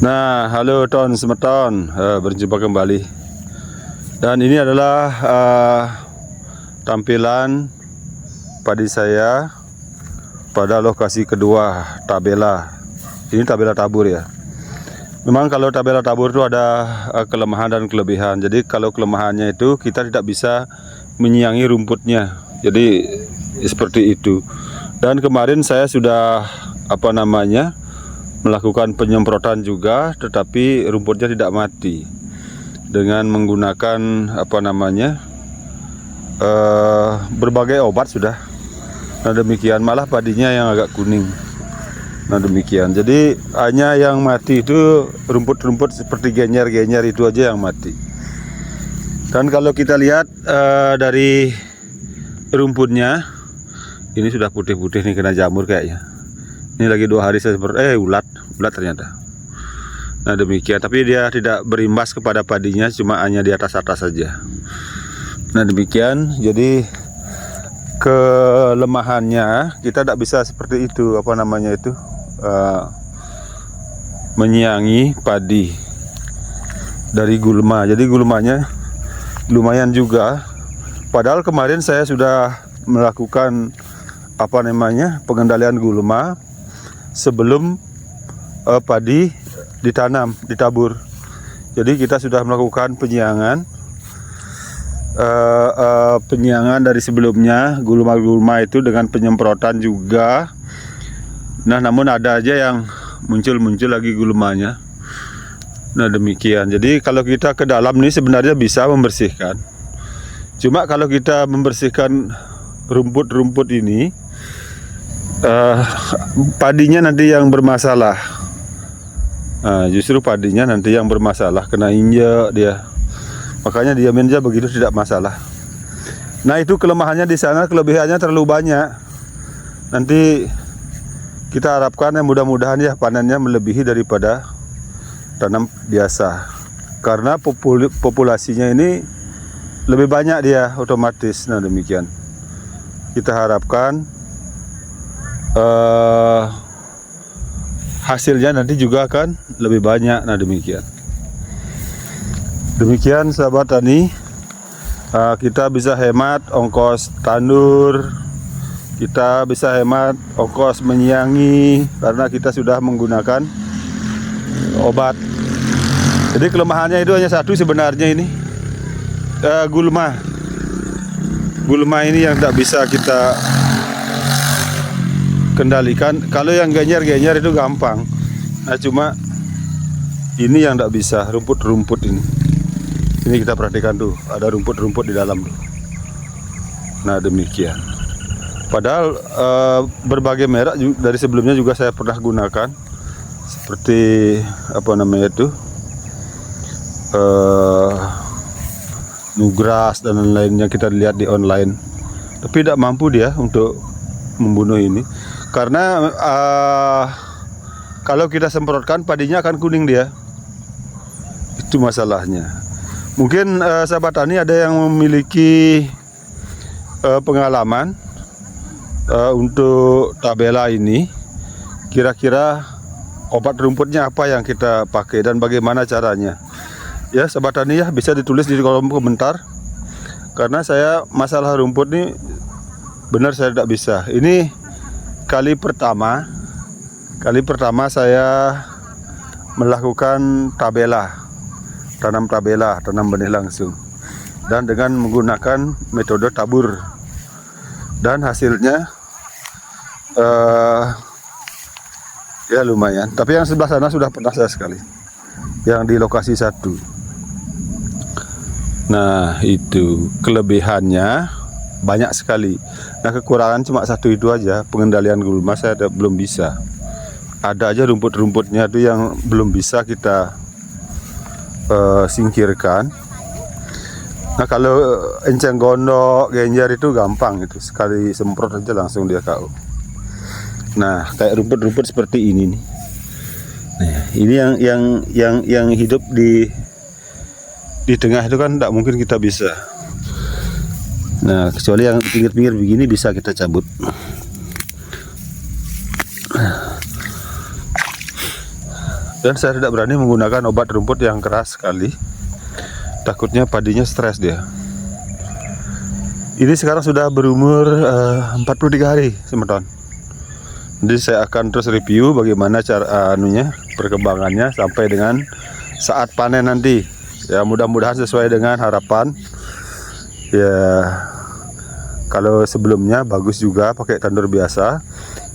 Nah, halo Ton Semeton, berjumpa kembali. Dan ini adalah tampilan padi saya pada lokasi kedua tabela. Ini tabela tabur ya. Memang kalau tabela tabur itu ada kelemahan dan kelebihan. Jadi kalau kelemahannya itu kita tidak bisa menyiangi rumputnya. Jadi seperti itu. Dan kemarin saya sudah melakukan penyemprotan juga, tetapi rumputnya tidak mati dengan menggunakan berbagai obat sudah. Nah demikian, malah padinya yang agak kuning. Nah demikian, jadi hanya yang mati itu rumput-rumput seperti genyer-genyer itu aja yang mati. Dan kalau kita lihat dari rumputnya, ini sudah putih-putih nih, kena jamur kayaknya. Ini lagi 2 hari saya ulat ternyata. Nah demikian, tapi dia tidak berimbas kepada padinya, cuma hanya di atas-atas saja. Nah demikian, jadi kelemahannya kita tidak bisa seperti itu, menyiangi padi dari gulma. Jadi gulmanya lumayan juga. Padahal kemarin saya sudah melakukan pengendalian gulma sebelum padi ditanam, ditabur. Jadi kita sudah melakukan penyiangan dari sebelumnya, gulma-gulma itu dengan penyemprotan juga. Nah namun ada aja yang muncul lagi gulmanya. Nah demikian, jadi kalau kita ke dalam nih sebenarnya bisa membersihkan. Cuma kalau kita membersihkan rumput-rumput ini, padinya nanti yang bermasalah. Justru padinya nanti yang bermasalah, kena injek dia. Makanya diamin aja begitu, tidak masalah. Nah itu kelemahannya di sana, kelebihannya terlalu banyak. Nanti kita harapkan mudah-mudahan ya panennya melebihi daripada tanam biasa. Karena populasinya ini lebih banyak dia otomatis. Nah demikian, kita harapkan hasilnya nanti juga akan lebih banyak. Nah demikian sahabat tani, kita bisa hemat ongkos tandur, kita bisa hemat ongkos menyiangi karena kita sudah menggunakan obat. Jadi kelemahannya itu hanya satu sebenarnya, ini gulma ini yang tidak bisa kita kendalikan. Kalau yang genyer-genyer itu gampang. Nah cuma ini yang tidak bisa, rumput-rumput ini. Ini kita perhatikan tuh, ada rumput-rumput di dalam tuh. Nah demikian. Padahal berbagai merek dari sebelumnya juga saya pernah gunakan, seperti Nugras dan lain-lainnya kita lihat di online. Tapi tidak mampu dia untuk membunuh ini. Karena kalau kita semprotkan padinya akan kuning dia. Itu masalahnya. Mungkin sahabat tani ada yang memiliki pengalaman untuk tabela ini. Kira-kira obat rumputnya apa yang kita pakai dan bagaimana caranya. Ya sahabat tani ya, bisa ditulis di kolom komentar. Karena saya masalah rumput ini benar saya tidak bisa. Ini kali pertama saya melakukan tanam benih langsung, dan dengan menggunakan metode tabur, dan hasilnya ya lumayan. Tapi yang sebelah sana sudah pernah saya sekali, yang di lokasi 1. Nah itu kelebihannya banyak sekali. Nah kekurangan cuma satu itu aja, pengendalian gulma saya belum bisa. Ada aja rumput-rumputnya itu yang belum bisa kita singkirkan. Nah kalau enceng gondok, genjer itu gampang, itu sekali semprot aja langsung dia KO. Nah kayak rumput-rumput seperti ini nih. Nah, ini yang hidup di tengah itu kan tidak mungkin kita bisa. Nah kecuali yang pinggir-pinggir begini bisa kita cabut. Dan saya tidak berani menggunakan obat rumput yang keras sekali, takutnya padinya stres dia. Ini sekarang sudah berumur 43 hari semeton. Jadi saya akan terus review bagaimana cara perkembangannya sampai dengan saat panen nanti. Ya, mudah-mudahan sesuai dengan harapan. Ya, kalau sebelumnya bagus juga pakai tandur biasa.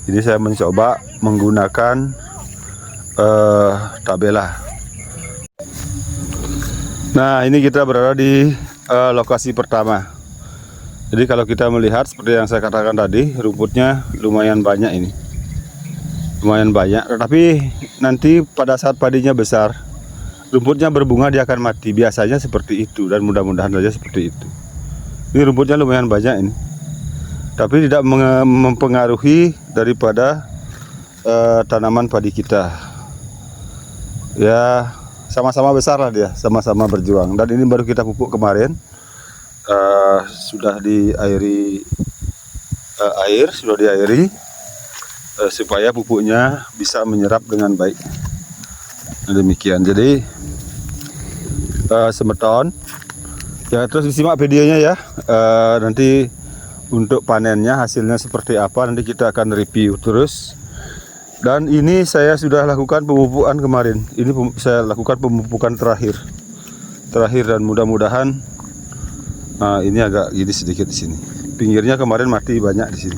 Ini saya mencoba menggunakan tabela. Nah, ini kita berada di lokasi pertama. Jadi kalau kita melihat seperti yang saya katakan tadi, rumputnya lumayan banyak ini. Lumayan banyak, tetapi nanti pada saat padinya besar, rumputnya berbunga dia akan mati. Biasanya seperti itu, dan mudah-mudahan saja seperti itu. Ini rumputnya lumayan banyak ini, tapi tidak mempengaruhi daripada tanaman padi kita. Ya, sama-sama besar lah dia, sama-sama berjuang. Dan ini baru kita pupuk kemarin, sudah diairi sudah diairi supaya pupuknya bisa menyerap dengan baik. Nah, demikian. Jadi semeton ya, terus disimak videonya ya. Nanti untuk panennya hasilnya seperti apa nanti kita akan review terus. Dan ini saya sudah lakukan pemupukan kemarin. Ini saya lakukan pemupukan terakhir dan mudah-mudahan ini agak gini sedikit di sini. Pinggirnya kemarin mati banyak di sini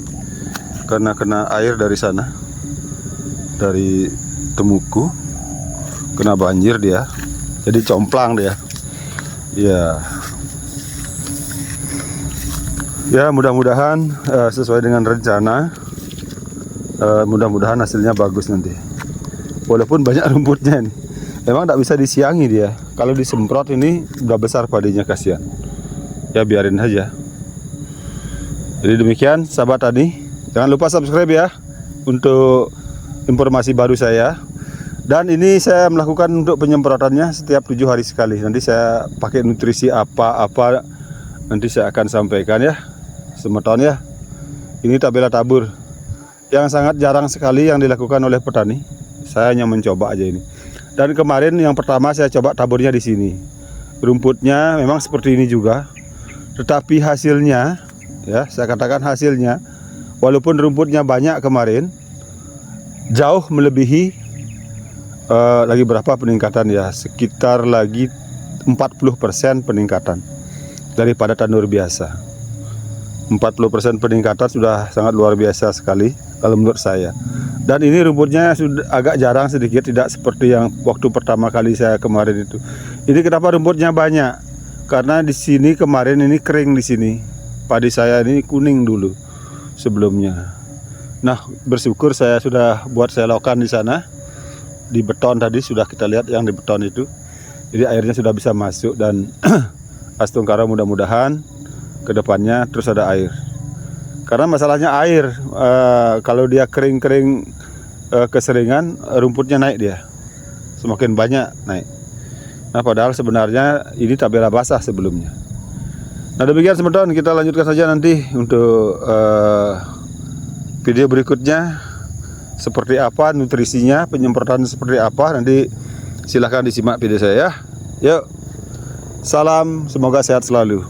karena kena air dari sana, dari temuku, kena banjir dia, jadi complang dia. Ya, mudah-mudahan sesuai dengan rencana. Mudah-mudahan hasilnya bagus nanti. Walaupun banyak rumputnya nih, memang tidak bisa disiangi dia. Kalau disemprot ini udah besar padinya, kasihan. Ya, biarin aja. Jadi demikian sahabat tani. Jangan lupa subscribe ya untuk informasi baru saya. Dan ini saya melakukan untuk penyemprotannya setiap 7 hari sekali. Nanti saya pakai nutrisi apa-apa, nanti saya akan sampaikan ya. Semeton ya. Ini tabela tabur yang sangat jarang sekali yang dilakukan oleh petani. Saya hanya mencoba aja ini. Dan kemarin yang pertama saya coba taburnya di sini. Rumputnya memang seperti ini juga. Tetapi hasilnya, ya saya katakan hasilnya, walaupun rumputnya banyak kemarin, jauh melebihi lagi berapa peningkatan ya, sekitar lagi 40% peningkatan daripada tandur biasa. 40% peningkatan sudah sangat luar biasa sekali kalau menurut saya. Dan ini rumputnya sudah agak jarang sedikit, tidak seperti yang waktu pertama kali saya kemarin itu. Ini kenapa rumputnya banyak? Karena di sini kemarin ini kering di sini. Padi saya ini kuning dulu sebelumnya. Nah, bersyukur saya sudah buat selokan di sana. Di beton tadi sudah kita lihat yang di beton itu. Jadi airnya sudah bisa masuk dan Astungkara mudah-mudahan kedepannya terus ada air. Karena masalahnya air, kalau dia kering-kering keseringan, rumputnya naik dia, semakin banyak naik. Nah, padahal sebenarnya ini tabela basah sebelumnya. Nah, demikian semeton, kita lanjutkan saja nanti untuk video berikutnya seperti apa nutrisinya, penyemprotan seperti apa, nanti silahkan disimak video saya ya. Yuk, salam, semoga sehat selalu.